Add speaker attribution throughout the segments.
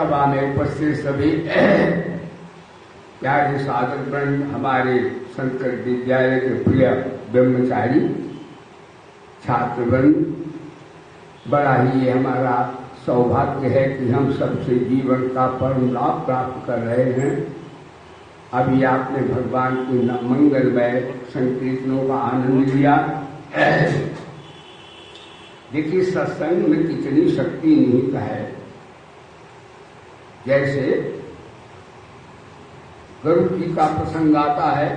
Speaker 1: सभा में उपस्थित सभी प्यारे साधकगण, हमारे संकर विद्यालय के प्रिय ब्रह्मचारी छात्रगण, बड़ा ही हमारा सौभाग्य है कि हम सबसे जीवन का परम लाभ प्राप्त कर रहे हैं। अभी आपने भगवान की मंगलमय संकीर्तनों का आनंद लिया। देखिए, सत्संग में कितनी शक्ति निहित है। जैसे गरुड़ जी का प्रसंग आता है,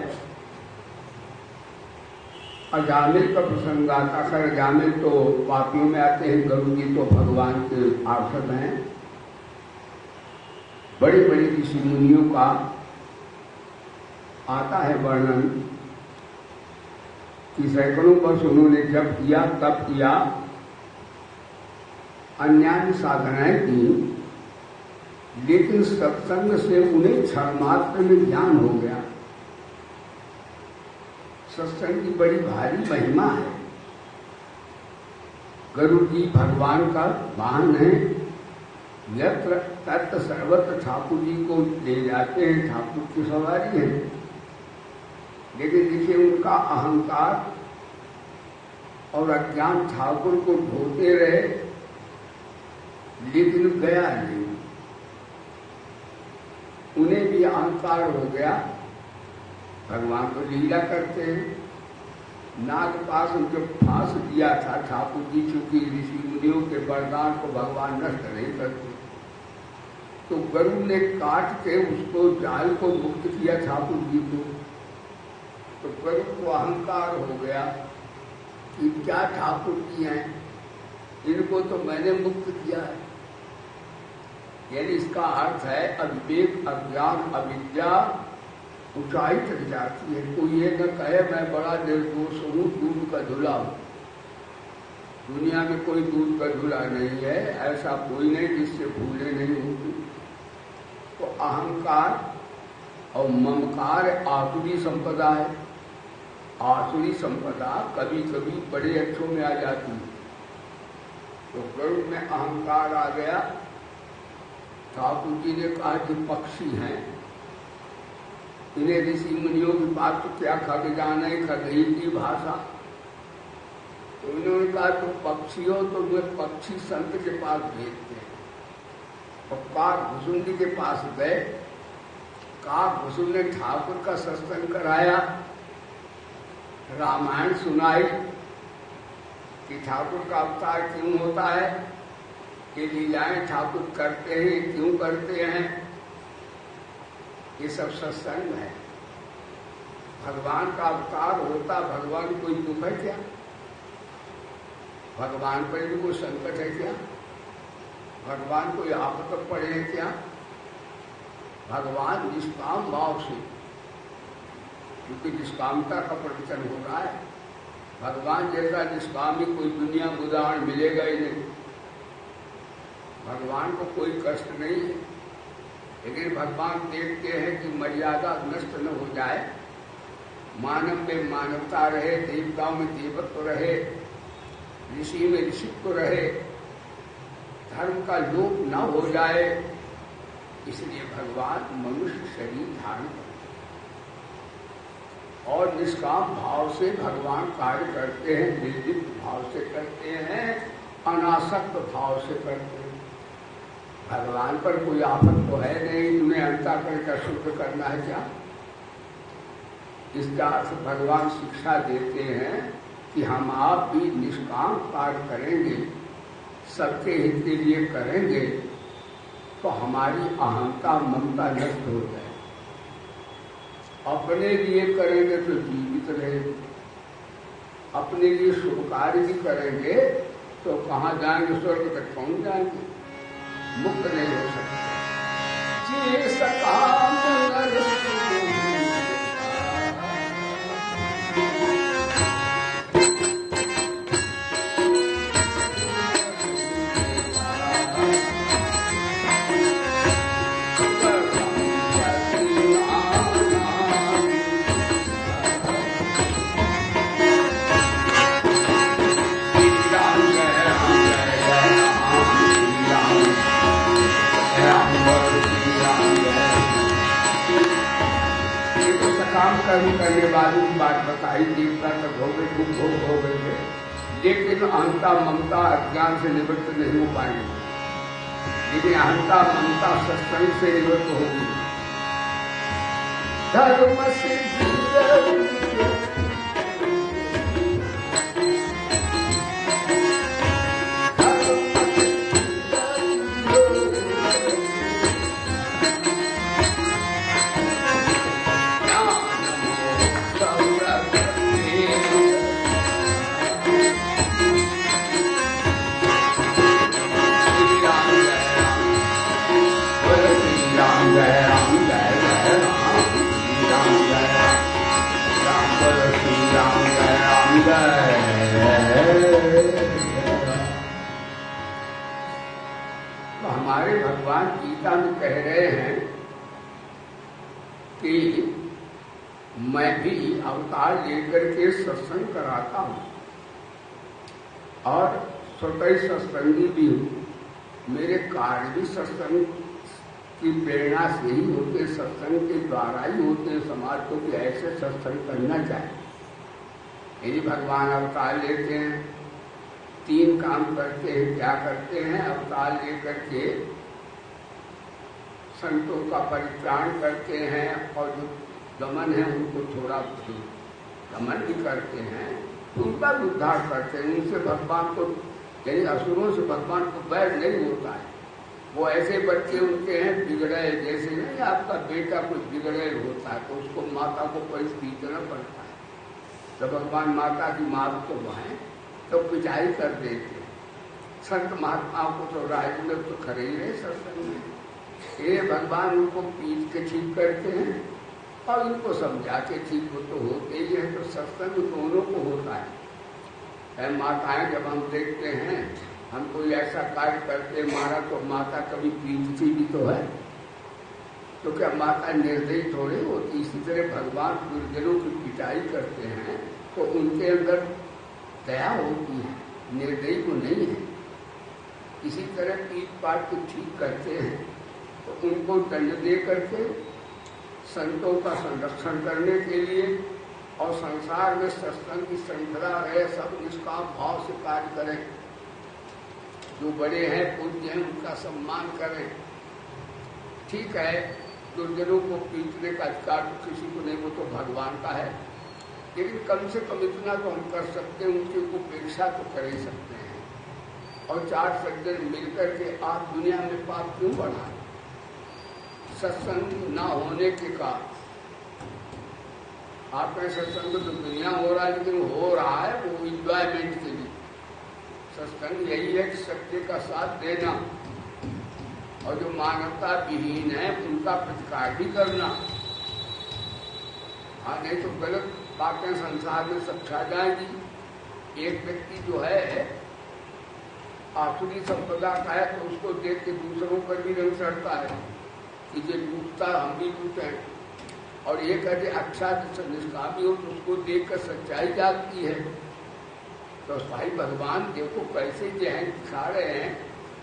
Speaker 1: अजामिल का प्रसंग आता है। अजामिल तो पापियों में आते हैं, गरुड़ जी तो भगवान के पार्षद हैं। बड़े बड़े ऋषि मुनियों का आता है वर्णन कि सैकड़ों वर्ष उन्होंने जब किया, तब किया, अन्यान्य साधनाएं की, लेकिन सत्संग से उन्हें क्षण मात्र में ज्ञान हो गया। सत्संग की बड़ी भारी महिमा है। गरुड़ जी भगवान का वाहन है। यत्र तत्र सर्वत्र ठाकुर जी को ले जाते हैं, ठाकुर की सवारी है। लेकिन देखिए, उनका अहंकार और अज्ञान ठाकुर को ढोते रहे, लेकिन गया नहीं। उन्हें भी अहंकार हो गया। भगवान को लीला करते हैं। नागपाश जब फांस दिया था ठाकुर जी, चूंकि ऋषि मुनियों के वरदान को भगवान नष्ट नहीं करते, तो गरुड़ ने काट के उसको जाल को मुक्त किया ठाकुर जी को। तो गरुड़ को अहंकार हो गया कि क्या ठाकुर जी हैं, इनको तो मैंने मुक्त किया है। यानी इसका अर्थ है अविवेक, अज्ञान, अविद्या ऊंचाई तक जाती है। कोई ये न कहे मैं बड़ा निर्दोष हूं, दूध का धुला हूं। दुनिया में कोई दूध का धुला नहीं है, ऐसा कोई नहीं जिससे भूले नहीं होती। तो अहंकार और ममकार आसुरी संपदा है। आसुरी संपदा कभी कभी बड़े अच्छों में आ जाती है। तो गरुड़ में अहंकार आ गया। ठाकुर जी ने कहा कि पक्षी हैं, इन्हें ऋषि मुनियों के पास तो क्या खग जाना है, खगही की भाषा। तो उन्होंने कहा तुम पक्षी हो तो वे पक्षी संत के पास भेजते हैं। और काकभुसुंडी के पास गए। काकभुसुंड ने ठाकुर का सत्संग कराया, रामायण सुनाई कि ठाकुर का अवतार क्यों होता है, ये लीलाएं ठाकुर करते हैं, क्यों करते हैं। ये सब सत्संग है। भगवान का अवतार होता, भगवान कोई दुख है क्या? भगवान पर भी कोई संकट है क्या? भगवान कोई आपद पड़े है क्या? भगवान निष्काम भाव से, क्योंकि निष्कामता का प्रवचन हो रहा है। भगवान जैसा निष्कामी कोई दुनिया में उदाहरण मिलेगा ही नहीं। भगवान को कोई कष्ट नहीं है, लेकिन भगवान देखते हैं कि मर्यादा नष्ट न हो जाए, मानव में मानवता रहे, देवताओं में देवत्व रहे, ऋषि में ऋषित्व रहे, धर्म का लोप न हो जाए, इसलिए भगवान मनुष्य शरीर धारण करते और निष्काम भाव से भगवान कार्य करते हैं, निर्लिप्त भाव से करते हैं, अनासक्त भाव से करते हैं। भगवान पर कोई आफत तो है नहीं, तुम्हें अंतःकरण का शुद्ध करना है क्या? इसका अर्थ भगवान शिक्षा देते हैं कि हम आप भी निष्काम कार्य करेंगे, सबके हित के लिए करेंगे, तो हमारी अहंता ममता नष्ट हो जाए। अपने लिए करेंगे तो जीवित रहेंगे, अपने लिए शुभ कार्य भी करेंगे तो कहाँ जाएंगे, स्वर्ग तक पहुंच जाएंगे, मुक्त नहीं हो सकते। जे सकाम नर
Speaker 2: राम
Speaker 1: काम कर्म करने वालों की बात बताई, देवता तक हो गए, दुख भोग हो गए थे, लेकिन अहंता ममता अज्ञान से निवृत्त नहीं हो पाएंगे। लेकिन अहंता ममता सत्संग से निवृत्त होगी। धर्म से तो हमारे भगवान गीता में कह रहे हैं कि मैं भी अवतार लेकर के सत्संग कराता हूं और स्वतः सत्संगी भी हूं। मेरे कार्य भी सत्संग की प्रेरणा से ही होते, सत्संग के द्वारा ही होते। समाज को भी ऐसे सत्संग करना चाहिए। यदि भगवान अवतार लेते हैं, 3 काम करते हैं। क्या करते हैं? अवतार लेकर के संतों का परित्राण करते हैं और जो दमन है उनको थोड़ा दमन भी करते हैं, उनका उद्धार करते हैं। उनसे भगवान को, यानी असुरों से भगवान को बैर नहीं होता है। वो ऐसे बच्चे उनके हैं बिगड़े, जैसे नहीं आपका बेटा कुछ बिगड़े होता है तो उसको माता को परिस्थिति देना पड़ता है। तो भगवान माता की मात को वहां तो पिटाई कर देते। संत महात्माओं को तो राज में तो खड़े ही रहे सत्संग में, ये भगवान उनको पीट के ठीक करते हैं और उनको समझा के ठीक वो तो होते ही है। तो सत्संग दोनों को होता है। माताएं जब हम देखते हैं हम कोई ऐसा कार्य करते मारा तो माता कभी पीटती भी तो है, तो क्या माता निर्दयी थोड़ी होती? इसी तरह भगवान गुरुजनों की पिटाई करते हैं तो उनके अंदर दया होती है, निर्दयी को नहीं है। इसी तरह पीट पाट को ठीक करते हैं तो उनको दंड दे करके संतों का संरक्षण करने के लिए और संसार में सत्संग की श्रृंखला रहे, सब निष्काम भाव से कार्य करें। जो बड़े हैं पूज्य हैं उनका सम्मान करें। ठीक है, दुर्जनों को पीटने का अधिकार तो किसी को नहीं, वो तो भगवान का है, लेकिन कम से कम इतना तो हम कर सकते हैं, उनकी उपेक्षा तो कर ही सकते हैं। और 4 सज्जन मिलकर के आप दुनिया में पाप क्यों बढ़ाएं? सत्संग न होने के कारण आपने सत्संग तो दुनिया हो रहा है, लेकिन हो रहा है वो इंजॉयमेंट के लिए। सत्संग यही है कि सत्य का साथ देना और जो मानवता विहीन है उनका प्रतिकार भी करना। हाँ, नहीं तो गलत बातें संसार में सब छा जाएंगी। एक व्यक्ति जो है आसुरी संपदा का है तो उसको देख के दूसरों पर भी रंग चढ़ता है कि ये लूटता हम भी लूटे, और ये कहते अच्छा निष्कामी हो तो उसको देख कर सच्चाई जागती है। तो भाई भगवान देखो कैसे जहन दिखा रहे हैं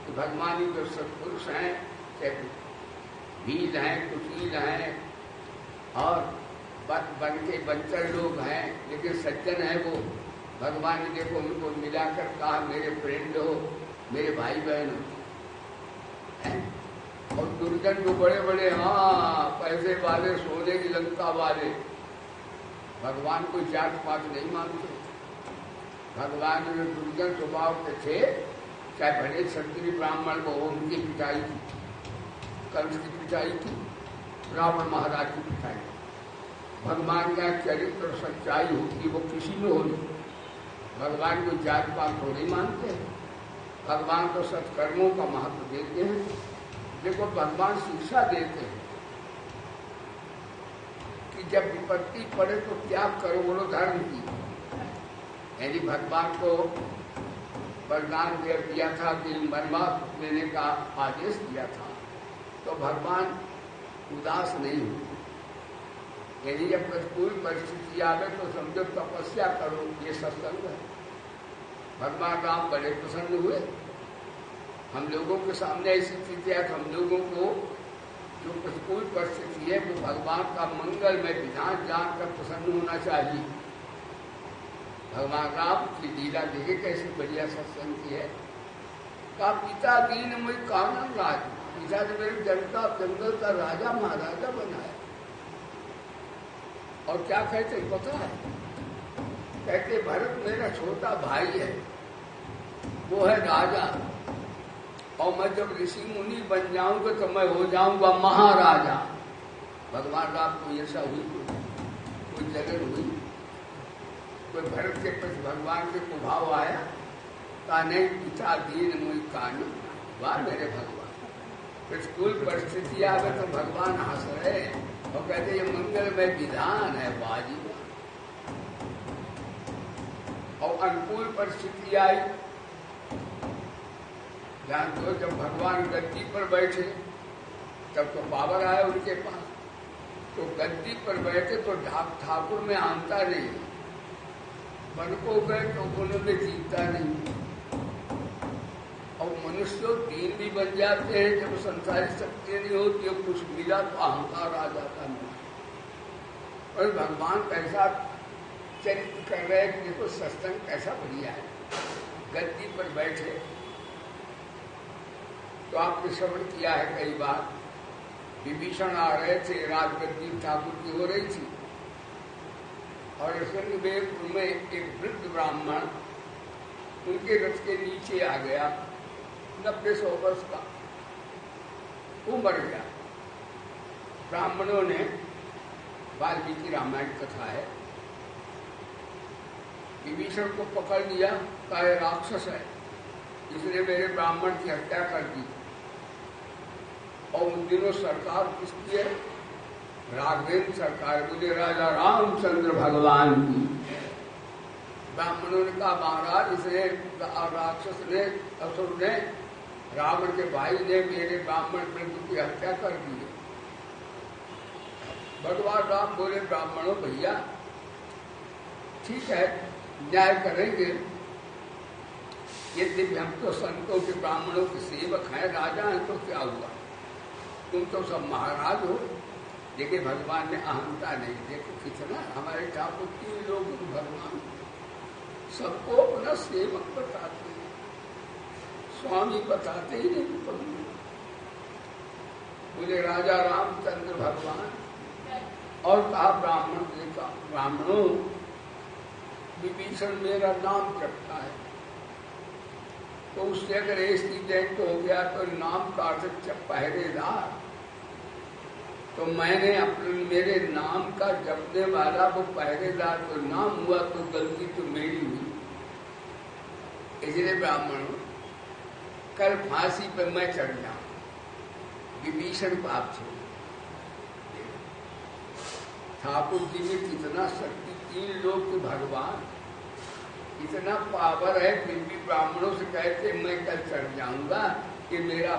Speaker 1: कि भगवान ही जो सत्पुरुष हैं, चाहे भील हैं, कुशील हैं और बन के बंचर लोग हैं, लेकिन सज्जन है वो। भगवान ने देखो उनको मिलाकर कहा मेरे फ्रेंड हो, मेरे भाई बहन हो। और दुर्जन जो बड़े बड़े हाँ पैसे वाले, सोने की लंका वाले, भगवान को जात पात नहीं मानते। भगवान ने दुर्जन स्वभाव के थे, चाहे भले क्षत्रिय ब्राह्मण वो, उनकी पिटाई की, कंस की पिटाई की, रावण महाराज की पिटाई। भगवान का चरित्र और सच्चाई होती वो किसी में होती। भगवान को जात पात को नहीं मानते हैं। भगवान को सत्कर्मों का महत्व देते हैं। देखो भगवान शिक्षा देते हैं कि जब विपत्ति पड़े तो त्याग करो, बोलो धर्म की। यदि भगवान को वरदान दिया था कि मरमात लेने का आदेश दिया था तो भगवान उदास नहीं हुए। यदि जब प्रतिकूल परिस्थिति आवे तो समझो तपस्या करो, ये सत्संग है। भगवान राम बड़े प्रसन्न हुए। हम लोगों के सामने ऐसी स्थिति है तो हम लोगों को जो प्रतिकूल परिस्थिति है वो भगवान का मंगल में विधान जानकर प्रसन्न होना चाहिए। भगवान राम की लीला देखे कैसी बढ़िया सत्संग की है। का पिता दीन मुझ कानन राज, पिता ने मेरे जनता जंगल का राजा महाराजा बनाया। और क्या कहते पता है, कहते भरत मेरा छोटा भाई है, वो है राजा, और मैं जब ऋषि मुनि बन जाऊंगा तो मैं हो जाऊंगा महाराजा। भगवान राम को ऐसा हुई, कोई जलन हुई, कोई भरत के प्रति भगवान के प्रभाव आया, का नहीं पिता दीन मुझ कानून, वाह मेरे भगवान। प्रतिकूल परिस्थिति आ गई तो भगवान हंस रहे और कहते ये मंगल में विधान है बाजी। और अनुकूल परिस्थिति आई, जान दो जब भगवान गद्दी पर बैठे तब तो पावर आया उनके पास, तो गद्दी पर बैठे तो ठाकुर में आनता नहीं, मन को गए तो उन्होंने जीतता नहीं। और मनुष्य दीन भी बन जाते हैं जब संसारी शक्ति नहीं होती, कुछ मिला तो अहंकार आ जाता है। और भगवान कैसा चरित्र कर रहे हैं, देखो सत्संग कैसा बढ़िया है। गद्दी पर बैठे तो आपने श्रवण किया है कई बार, विभीषण आ रहे थे, राजगद्दी ठाकुर की हो रही थी, और ऋषिवेद में एक वृद्ध ब्राह्मण उनके रथ के नीचे आ गया, 90-100 वर्ष का, वो मर गया। ब्राह्मणों ने, वाल्मीकि रामायण कथा है, विभीषण को पकड़ लिया, कहा यह राक्षस है, इसने मेरे ब्राह्मण की हत्या कर दी। और उन दिनों सरकार किसकी है? राघवेंद्र सरकार, बोले राजा रामचंद्र भगवान की। ब्राह्मणों ने कहा महाराज इसने, राक्षस ने, असुर ने, रावण के भाई ने मेरे ब्राह्मण प्रभु की हत्या कर दी। भगवान राम बोले ब्राह्मणों भैया ठीक है न्याय करेंगे, यदि हम तो संतों के ब्राह्मणों के सेवक हैं, राजा हैं, तो क्या हुआ, तुम तो सब महाराज हो। देखिए भगवान ने अहंता नहीं, देखो कितना हमारे ठाकुर 3 लोग भगवान सबको अपना सेवक बताते हैं, स्वामी बताते ही नहीं। बोले राजा रामचंद्र भगवान, और कहा ब्राह्मण देखा, ब्राह्मणों विभीषण मेरा नाम जपता है, तो उससे अगर एक्सीडेंट हो गया तो नाम का अर्थ पहरेदार, तो मैंने अपने मेरे नाम का जपने वाला वो पहरेदार तो नाम हुआ, तो गलती तो मेरी हुई। इसलिए ब्राह्मणों कल फांसी पर मैं चढ़ जाऊं, विभीषण पाप छोड़। ठाकुर जी में कितना शक्ति, 3 लोग के भगवान, इतना पावर है, फिर भी ब्राह्मणों से कहते मैं कल चढ़ जाऊंगा कि मेरा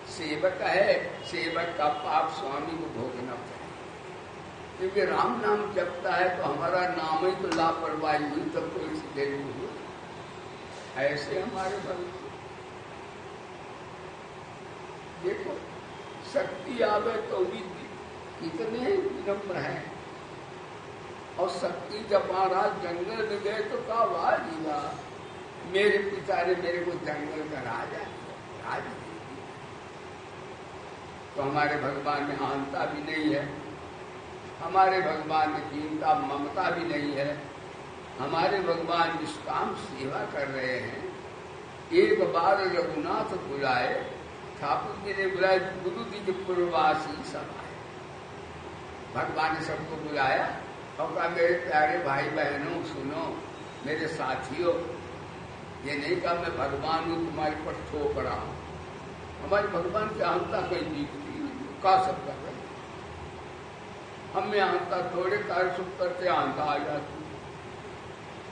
Speaker 1: सेवक है, सेवक का पाप स्वामी को भोगना चाहिए। क्योंकि राम नाम जपता है तो हमारा नाम ही तो लापरवाही हुई, तब तो इसी देर में हुआ। ऐसे हमारे भक्त देखो शक्ति आवे तो भी कितने विनम्र हैं। और शक्ति जब महाराज जंगल में गए तो कहा वाह जीवा, मेरे पिता ने मेरे को जंगल का राजा राज दे दिया। तो हमारे भगवान में अहंता भी नहीं है, हमारे भगवान में दीनता ममता भी नहीं है, हमारे भगवान निष्काम सेवा कर रहे हैं। एक बार रघुनाथ बुलाए, ठाकुर जी ने बुलाए, गुरु जी के पूर्ववासी सब आए। भगवान ने सबको बुलाया और कहा मेरे प्यारे भाई बहनों सुनो, मेरे साथियों, ये नहीं कहा मैं भगवान हूँ तुम्हारे पर ठोक रहा हूँ। हमारे भगवान की अहंता कोई दिखती नहीं, का सब कर रहे, हम में अहंता थोड़े कार्य सुख करते अहंता आ जाती।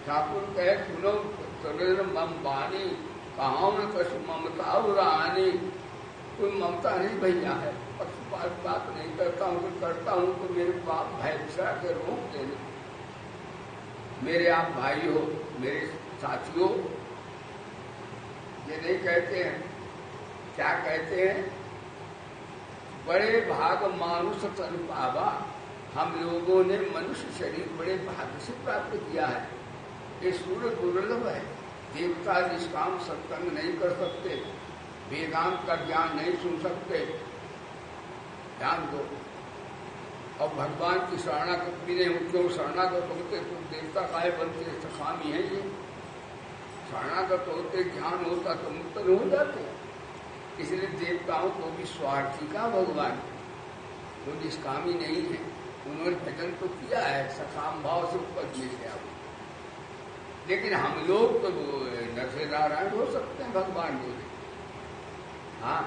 Speaker 1: ठाकुर कहे सुनो सुरेंद्र मम बानी, कहा न कछु ममता उरानी, कोई ममता नहीं भैया है, पक्षपात बात नहीं करता हूँ, तो करता हूँ तो मेरे बाप भाई विचार के रोक देने। मेरे आप भाई हो, मेरे साथियों, ये नहीं कहते हैं, क्या कहते हैं, बड़े भाग मानुष तन पावा, हम लोगों ने मनुष्य शरीर बड़े भाग्य से प्राप्त किया है। ये सूर्य दुर्लभ है। देवता निष्काम सत्संग नहीं कर सकते, वेदांत का ज्ञान नहीं सुन सकते। ध्यान दो। और भगवान की शरणागत भी नहीं, क्यों शरणागत होते तो देवता काहे बनते, सखामी है ये। शरणागत होते, ज्ञान होता तो मुक्त हो जाते। इसलिए देवताओं को भी स्वार्थी का भगवान, जो निष्कामी नहीं है, उन्होंने भजन तो किया है सखाम भाव से उपजने से आप। लेकिन हम लोग तो नरसे नारायण हो सकते हैं भगवान बोले। हाँ,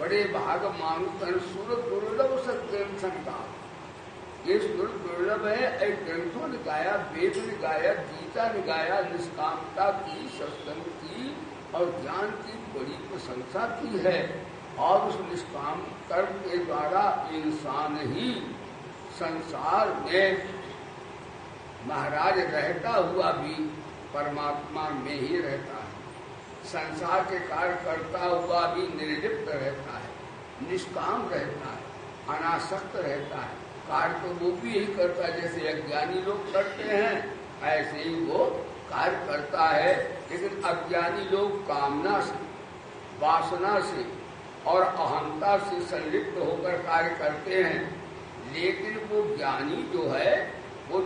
Speaker 1: बड़े भाग मानुष सूर दुर्लभ सत्ग्रंथ, ये सूर दुर्लभ है। एक ग्रंथों ने गाया, वेद ने गाया, गीता ने गाया, निष्कामता की, सत्संग की और ज्ञान की बड़ी प्रशंसा की है। और उस निष्काम कर्म के द्वारा इंसान ही संसार में महाराज रहता हुआ भी परमात्मा में ही रहता है। संसार के कार्य करता हुआ भी निर्लिप्त रहता है, निष्काम रहता है, अनासक्त रहता है। कार्य तो वो भी यही करता है जैसे अज्ञानी लोग करते हैं, ऐसे ही वो कार्य करता है। लेकिन अज्ञानी लोग कामना से, वासना से और अहंता से संलिप्त होकर कार्य करते हैं। लेकिन वो ज्ञानी जो है वो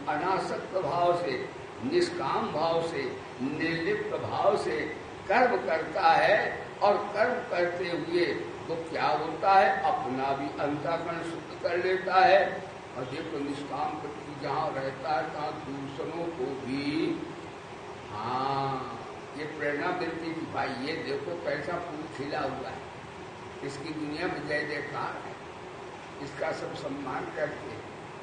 Speaker 1: अनासक्त भाव से, निष्काम भाव से, निर्लिप्त भाव से कर्म करता है। और कर्म करते हुए वो क्या होता है, अपना भी अंतःकरण शुद्ध कर लेता है। और देखो निष्काम व्यक्ति जहाँ रहता है तहाँ दूसरों को भी हाँ ये प्रेरणा मिलती कि भाई ये देखो कैसा फूल खिला हुआ है, इसकी दुनिया में जय जयकार है, इसका सब सम्मान करते हैं।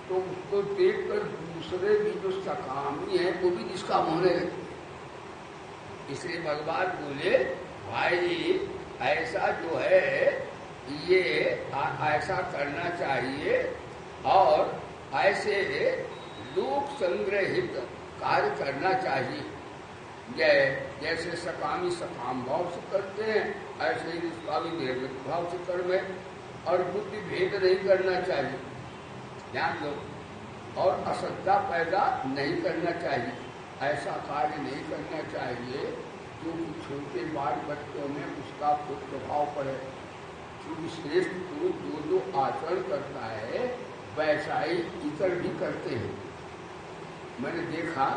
Speaker 1: तो उसको देखकर दूसरे भी जो सकामी है वो भी निष्काम होने लगे। इसलिए भगवान बोले भाई ऐसा जो है ये ऐसा करना चाहिए और ऐसे लोक संग्रहित कार्य करना चाहिए। जैसे सकामी सकाम भाव से करते हैं, ऐसे ही निष्कामी निर्लिप्त भाव से कर्म है। और बुद्धि भेद नहीं करना चाहिए, ध्यान दो। और अश्रद्धा पैदा नहीं करना चाहिए, ऐसा कार्य नहीं करना चाहिए जो कि छोटे बाल बच्चों में उसका कुछ प्रभाव पड़े। क्योंकि श्रेष्ठ पुरुष जो आचरण करता है वैसा ही इतर भी करते हैं। मैंने देखा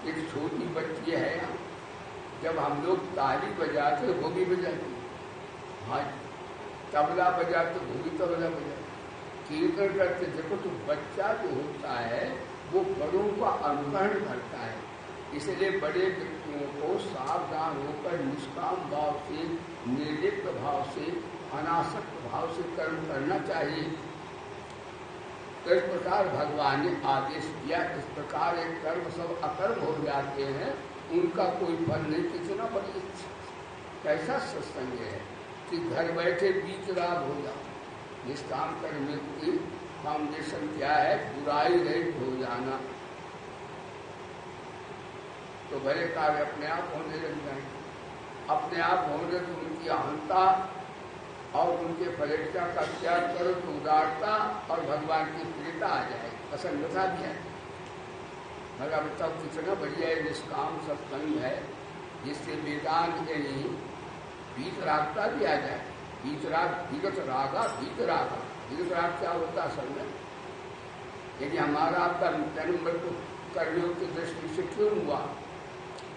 Speaker 1: एक छोटी बच्ची है यहाँ, जब हम लोग ताली बजाते वो भी बजाती, हाँ तबला बजाते वो भी तबला बजाते, कीर्तन करते। देखो तो बच्चा जो होता है वो बड़ों का अनुकरण करता है। इसलिए बड़े व्यक्तियों को सावधान होकर निष्काम भाव से, निर्लिप्त भाव से, अनासक्त भाव से कर्म करना चाहिए। तो इस प्रकार भगवान ने आदेश दिया। इस प्रकार एक कर्म सब अकर्म हो जाते हैं, उनका कोई फल नहीं। कितना बड़ी कैसा सत्संग है कि घर बैठे बीच राग हो जाओ। निष्काम कर्म की फाउंडेशन क्या है, बुराई रहित हो जाना। तो भले कार्य अपने आप होने लग जाएंगे। अपने आप होने तो उनकी अहंता और उनके परीक्षा का त्याग करो तो उदारता और भगवान की प्रियता आ जाएगी, प्रसन्नता भी है। मगर बताओ कितना बढ़िया निष्काम सत्संग है जिससे वेदांत के नहीं वीतरागता भी आ जाए। वीतराग विगत रागा, वीतरागा। विगत राग क्या होता असल में? यदि हमारा आपका जन्म मृत्यु कर्मियों की दृष्टि से क्यों हुआ,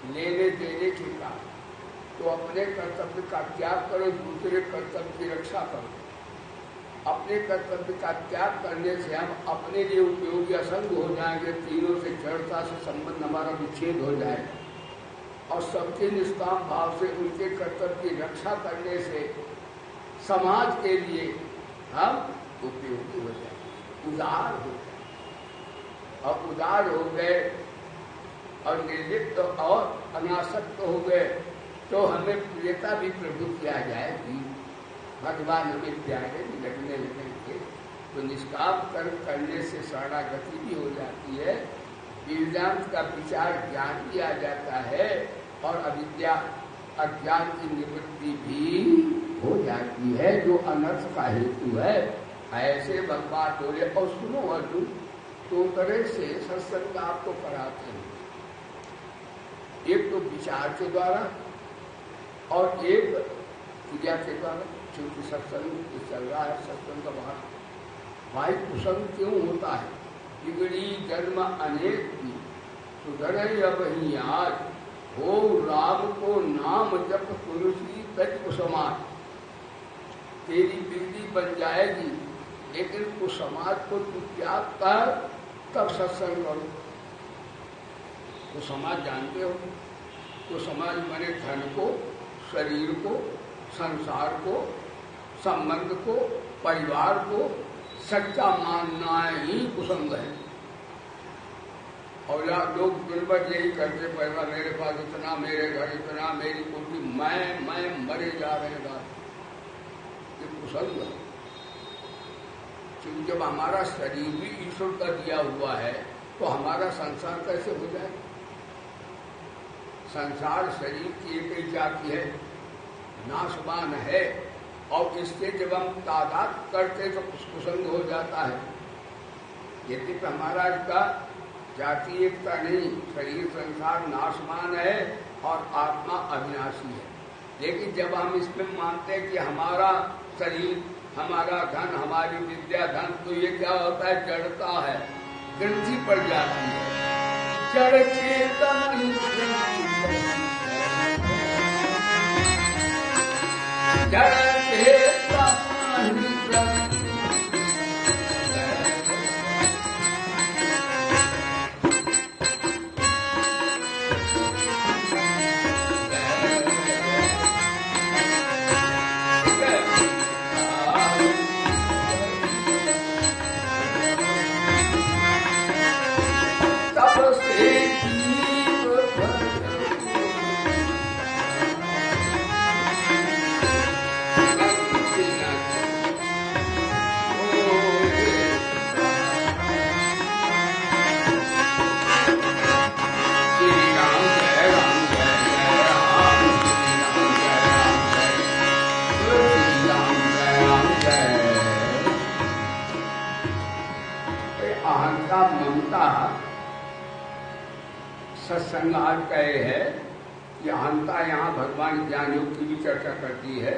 Speaker 1: लेने देने के कारण, तो अपने कर्तव्य का त्याग करो, दूसरे कर्तव्य की रक्षा करो। अपने कर्तव्य का त्याग करने से हम अपने लिए उपयोगी असंग हो जाएंगे, तीनों से जड़ता से संबंध हमारा विच्छेद हो जाएगा। और सबके निष्काम भाव से उनके कर्तव्य की रक्षा करने से समाज के लिए हम उपयोगी हो जाए, उदार हो जाए। और उदार हो गए और निर्लिप्त और अनासक्त हो गए तो हमें प्रियता भी प्रभु की आ जाएगी, भगवान हमें प्यारे भी लगने लगेंगे। तो निष्काम कर्म करने से शरणागति भी हो जाती है, वेदांत का विचार ज्ञान भी आ जाता है और अविद्या अज्ञान की निवृत्ति भी हो जाती है जो अनर्थ का हेतु है। ऐसे भगवान बोले। और सुनो अर्जुन, दो तरह से सत्संग आपको कराते हैं, एक तो विचार के द्वारा और एक क्रिया के द्वारा। क्योंकि सत्संग चल रहा है, सत्संग का भाई कुसंग क्यों होता है? बिगड़ी जन्म अनेक की सुधरे अब ही आज, हो राम को नाम जप तुलसी तज कुसमाज। तेरी बिगड़ी बन जाएगी, लेकिन कुसमाज को तू त्याग कर तब सत्संग करो। तो समाज जानते हो, तो समाज माने धन को, शरीर को, संसार को, संबंध को, परिवार को सच्चा मानना ही कुसंग है। और लोग दिन भर यही करते, पैसा मेरे पास इतना, मेरे घर इतना, मेरी कोठी, मैं मरे जा रहेगा, ये कुसंग है। क्योंकि जब हमारा शरीर भी ईश्वर का दिया हुआ है तो हमारा संसार कैसे हो जाए? संसार शरीर की एक ही जाति है, नाशवान है, और इससे जब हम तादाद करते तो कुसंग हो जाता है। यदि हमारा इसका जाति एकता नहीं, शरीर संसार नाशवान है और आत्मा अविनाशी है। लेकिन जब हम इसमें मानते हैं कि हमारा शरीर, हमारा धन, हमारी विद्या धन, तो ये क्या होता है? जड़ता है, ग्रंथि पड़ जाती है। जड़ चेतन जड़ सत्संग आज कहे है कि अहंता यहाँ भगवान ज्ञान योग की भी चर्चा करती है।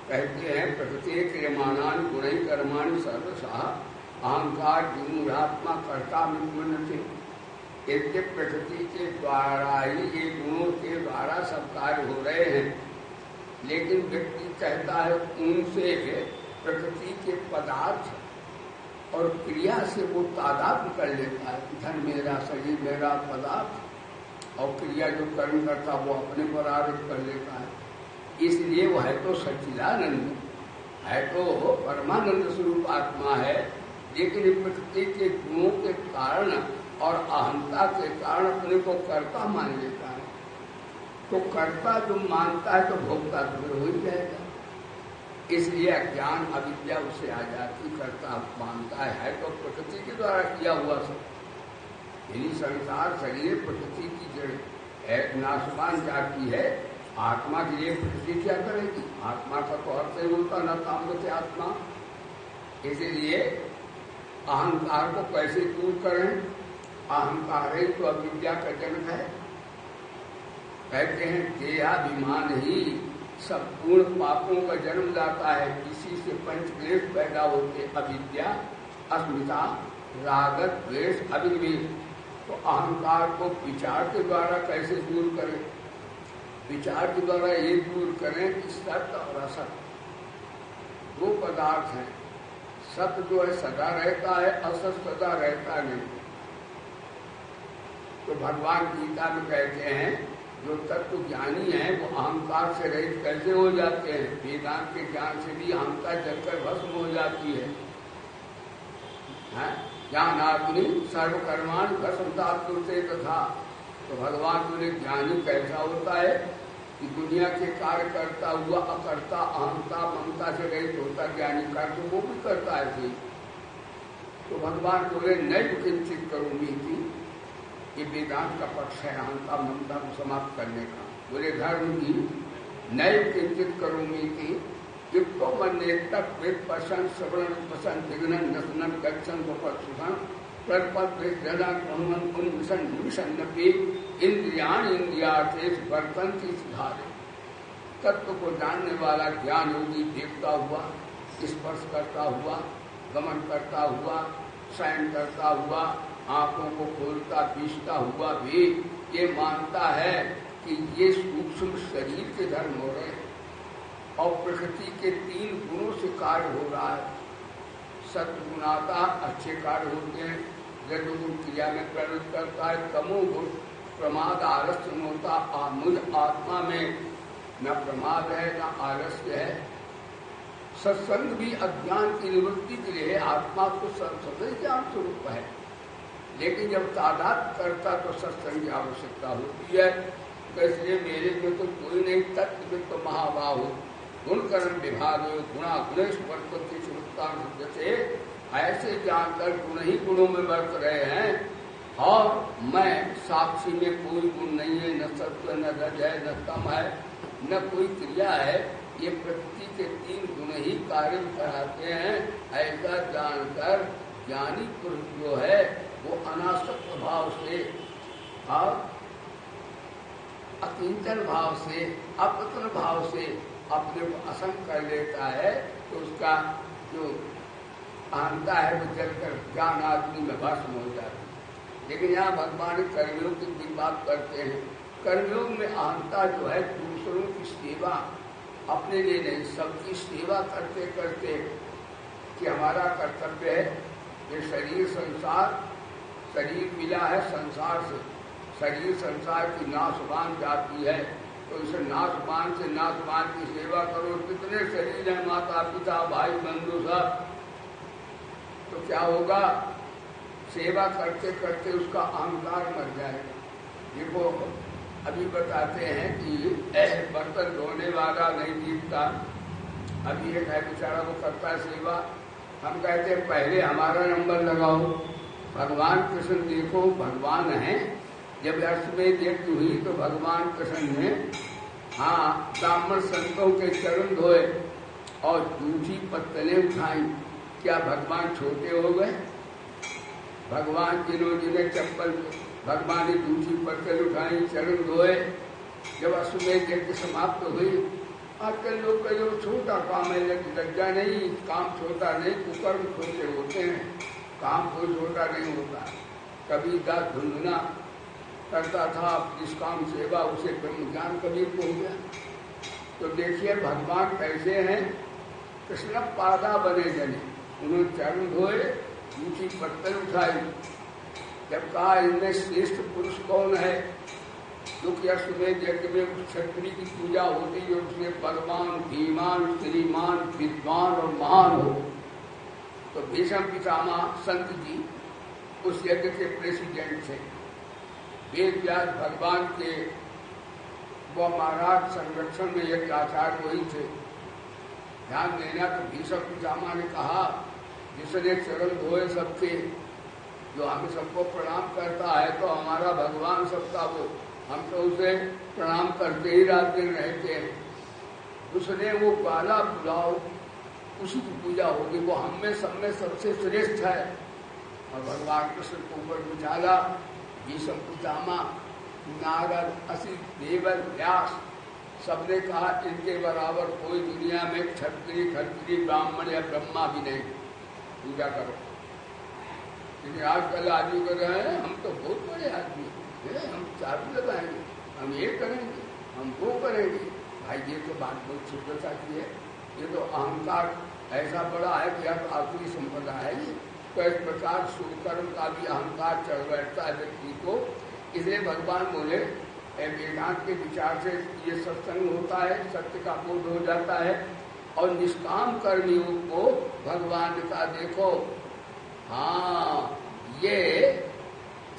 Speaker 1: कहते हैं प्रकृति क्रियमाणान गुण कर्माणि सर्वशः अहंकार विमूढ़ात्मा कर्ता विमन्यते। यद्य प्रकृति के द्वारा ही ये गुणों के द्वारा सब कार्य हो रहे हैं, लेकिन व्यक्ति कहता है उनसे प्रकृति के पदार्थ और क्रिया से वो तादाद कर लेता है। धन मेरा, शरीर मेरा, पदार्थ और क्रिया जो कर्म करता वो अपने पर आरोप कर लेता है। इसलिए वो है तो सच्चिदानंद, है तो परमानंद स्वरूप आत्मा है, लेकिन प्रकृति के गुणों के कारण और अहंता के कारण अपने को कर्ता मान लेता है। तो कर्ता जो मानता है तो भोक्ता तो हो ही जाएगा। इसलिए अज्ञान अविद्या उसे आ जाती, कर्ता मानता है तो प्रकृति के द्वारा किया हुआ सब। यही संसार शरीर प्रकृति की जड़ है, नाशवान जाती है। आत्मा के लिए प्रकृति क्या करेगी? आत्मा का तो अर्थ ही होता न कामते आत्मा। इसलिए अहंकार को कैसे दूर करें? अहंकार ही तो अविद्या का जनक है। कहते हैं देहाभिमान ही संपूर्ण पापों का जन्म लाता है। इसी से पंचक्लेश पैदा होते, अविद्या, अस्मिता, राग, द्वेष, अभिनिवेश। तो अहंकार को विचार के द्वारा कैसे दूर करें? विचार के द्वारा ये दूर करें कि सत्य और असत्य दो पदार्थ हैं। सत्य जो है सदा रहता है, असत सदा रहता नहीं। तो भगवान गीता में कहते हैं जो तत्व ज्ञानी है वो अहंकार से रहित कैसे हो जाते हैं? वेदांत के ज्ञान से भी अहंकार जलकर भस्म हो जाती है। ज्ञानाग्नि सर्वकर्माण भस्मसात्कुरुते तथा। तो भगवान बोले ज्ञानी कैसा होता है कि दुनिया के कार्य करता हुआ अकर्ता, अहंता, ममता से रहित होता। ज्ञानी कार्य वो भी करता है सही। तो भगवान बोले नैव किंचित करूंगी थी। ये वेदांत का पक्ष है अहंता ममता को समाप्त करने का। बोले धर्म की नैव किंचित करोमि की युक्तो मन्ये तत् वेद पसंद श्रवण पसंद विघ्नन दर्शनन गच्छन गोपत सुखन प्रपद वेदना क्रमन उन्मिशन निमिषन्नपि इंद्रियाण इंद्रियार्थेषु वर्तन्ति सुधारे। तत्व को जानने वाला ज्ञान योगी देखता हुआ, स्पर्श करता हुआ, गमन करता हुआ, शयन करता हुआ, आंखों को खोलता पीसता हुआ भी ये मानता है कि ये सूक्ष्म शरीर के धर्म हो रहे हैं और प्रकृति के 3 गुणों से कार्य हो रहा है। सत्गुणाता अच्छे कार्य होते हैं, रजोगुण क्रिया में प्रवृत्त करता है, तमोगुण प्रमाद आलस्य होता। मुझ आत्मा में न प्रमाद है न आलस्य है। सत्संग भी अज्ञान की निवृत्ति के लिए आत्मा को सत्संग ज्ञान स्वरूप है, लेकिन जब तादाद करता तो सत्संग की आवश्यकता होती है। तो इसलिए मेरे में तो कोई नहीं, तत्व में तो महाबाहु गुणकर्म विभाग गुणा गुणेश वर्तते जैसे ऐसे जानकर गुण ही गुणों में वर्त रहे हैं और मैं साक्षी में कोई गुण नहीं है, न सत्व न रज है न तम है न कोई क्रिया है। ये प्रकृति के 3 गुण ही कार्य कराते हैं। ऐसा जानकर ज्ञानी पुरुष जो है वो अनासक्त भाव से और अकिंचन भाव से अपतन भाव से अपने को असंग कर लेता है, तो उसका जो अहंता है वो जलकर ज्ञान आदमी में भस्म हो जाती है। लेकिन यहाँ भगवान कर्मयोग की बात करते हैं। कर्मयोग में अहंता जो है दूसरों की सेवा, अपने लिए नहीं सबकी सेवा करते करते कि हमारा कर्तव्य है। ये शरीर संसार, शरीर मिला है संसार से, शरीर संसार की नाशवान जाती है, तो इसे नाशवान से नाशवान की सेवा करो। कितने शरीर है, माता पिता भाई बंधु सब, तो क्या होगा? सेवा करते करते उसका अहंकार मर जाएगा। देखो अभी बताते हैं कि बर्तन धोने वाला नहीं दिखता, अभी एक है बेचारा वो करता है सेवा। हम कहते हैं पहले हमारा नंबर लगाओ। भगवान कृष्ण देखो भगवान है। जब अष्टमी यज्ञ हुई तो भगवान कृष्ण ने ब्राह्मण संतों के चरण धोए और जूठी पत्तलें उठाई। क्या भगवान छोटे हो गए? भगवान जिन्होंने चप्पल, भगवान ने जूठी पत्तल उठाई, चरण धोए। जब अष्टमी यज्ञ समाप्त हुई, आजकल लोग का जो छोटा काम है, लज्जा नहीं, काम छोटा नहीं, कुकर्म छोटे होते हैं, काम कोई छोटा नहीं होता। कभी दास धुंधुना करता था, निष्काम सेवा, उसे ब्रह्म ज्ञान कबीर को हो गया। तो देखिए भगवान कैसे हैं। कृष्ण पादा बने जने, उन्होंने चरण धोए, ऊंची पत्तल उठाई। जब कहा इनमें श्रेष्ठ पुरुष कौन है, जो कि अश्वमेध यज्ञ में उस क्षत्रिय की पूजा होती है, उसमें बलवान, धीमान, श्रीमान, विद्वान और महान हो। तो भीष्म पितामह संत जी उस यज्ञ के प्रेसिडेंट थे। वेद व्यास भगवान के वो महाराज संरक्षण में यज्ञ आचार्य वही थे। ध्यान देना, तो भीष्म पितामह ने कहा जिसने चरण धोए सबके, जो हमें सबको प्रणाम करता है तो हमारा भगवान सबका वो, हम तो उसे प्रणाम करते ही रात दिन रहते हैं। उसने वो बाला बुलाओ, उसी की पूजा होगी, वो हम में सब में सबसे श्रेष्ठ है। और भगवान कृष्ण को ऊपर बिठाला। भीष्म पितामह, नारद, असित, देवल, व्यास सबने कहा इनके बराबर कोई दुनिया में क्षत्रिय, खत्रिय, ब्राह्मण या ब्रह्मा भी नहीं, पूजा करो। क्योंकि आजकल आदमी कर रहे हैं हम तो बहुत बड़े आदमी हैं, हम चाबी लगाएंगे, हम ये करेंगे, हम वो करेंगे। भाई ये तो बात बहुत शुद्धता की है। ये तो अहंकार ऐसा बड़ा है कि अब आखिरी संपदा है ये। तो इस प्रकार शुभ कर्म का भी अहंकार चढ़ बैठता है व्यक्ति को। इसलिए भगवान बोले वेदांत के विचार से ये सत्संग होता है, सत्य का बोध हो जाता है। और निष्काम कर्मियों को भगवान का देखो, हाँ ये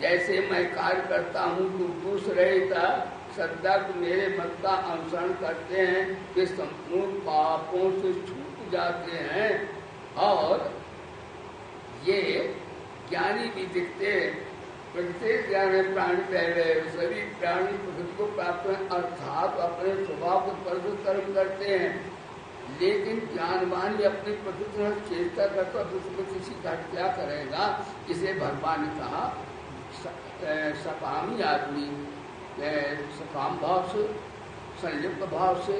Speaker 1: जैसे मैं कार्य करता हूँ तो दूसरे का श्रद्धा मेरे मत का अनुसरण करते हैं कि संपूर्ण पापों से छूट जाते हैं और ये ज्ञानी भी दिखते हैं। प्रत्येक ज्ञान प्राणी पहले सभी प्राणी प्रकृति को प्राप्त हैं, अर्थात अपने स्वभाव को परिशुद्ध कर्म करते हैं। लेकिन ज्ञानवान ही अपनी प्रकृति में चेष्टा करता तो उसमें किसी का क्या करेगा। इसे भगवान ने कहा सकामी आदमी सकाम भाव से, संलिप्त भाव से,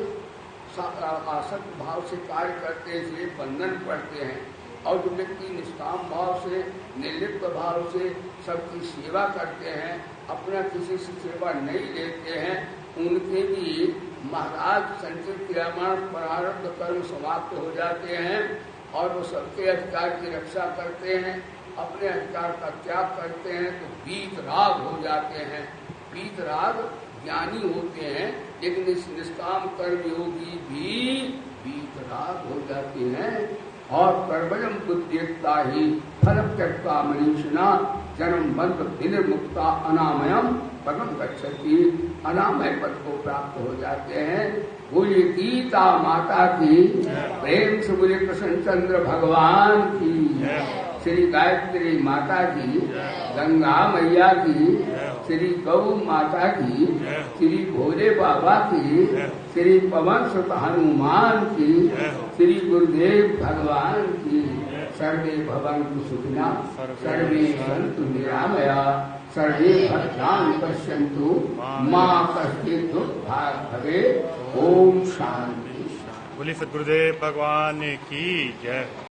Speaker 1: आसक्त भाव से कार्य करते हैं, इसलिए बंधन पड़ते हैं। और जो व्यक्ति निष्काम भाव से, निर्लिप्त भाव से सबकी सेवा करते हैं, अपना किसी से सेवा नहीं लेते हैं, उनके भी महाराज संचित क्रियामान प्रारब्ध कर्म समाप्त हो जाते हैं और वो सबके अधिकार की रक्षा करते हैं, अपने अधिकार का त्याग करते हैं तो वीतराग हो जाते हैं। वीतराग ज्ञानी होते हैं, लेकिन इस निष्काम कर्मयोगी भी वीतराग हो जाते हैं। और कर्मजम बुद्धिता ही फल त्यक्ता मनीषिणा जन्म बंध विनिर्मुक्ता अनामयम पदम गच्छति, अनामय पद को प्राप्त हो जाते हैं। बोलिए गीता माता की, प्रेम से बोले कृष्णचंद्र भगवान की, श्री गायत्री माता की, गंगा मैया की, श्री गौ माता की, श्री भोले बाबा की, श्री पवन सुत हनुमान की, श्री गुरुदेव भगवान की। सर्वे भवन्तु सुखिनः, सर्वे सन्तु निरामया, सर्वे भद्राणि पश्यन्तु मा कश्चित् दुर्भाग् भवेत्। ओम शांति।
Speaker 2: बोलिए सद्गुरुदेव भगवान की जय।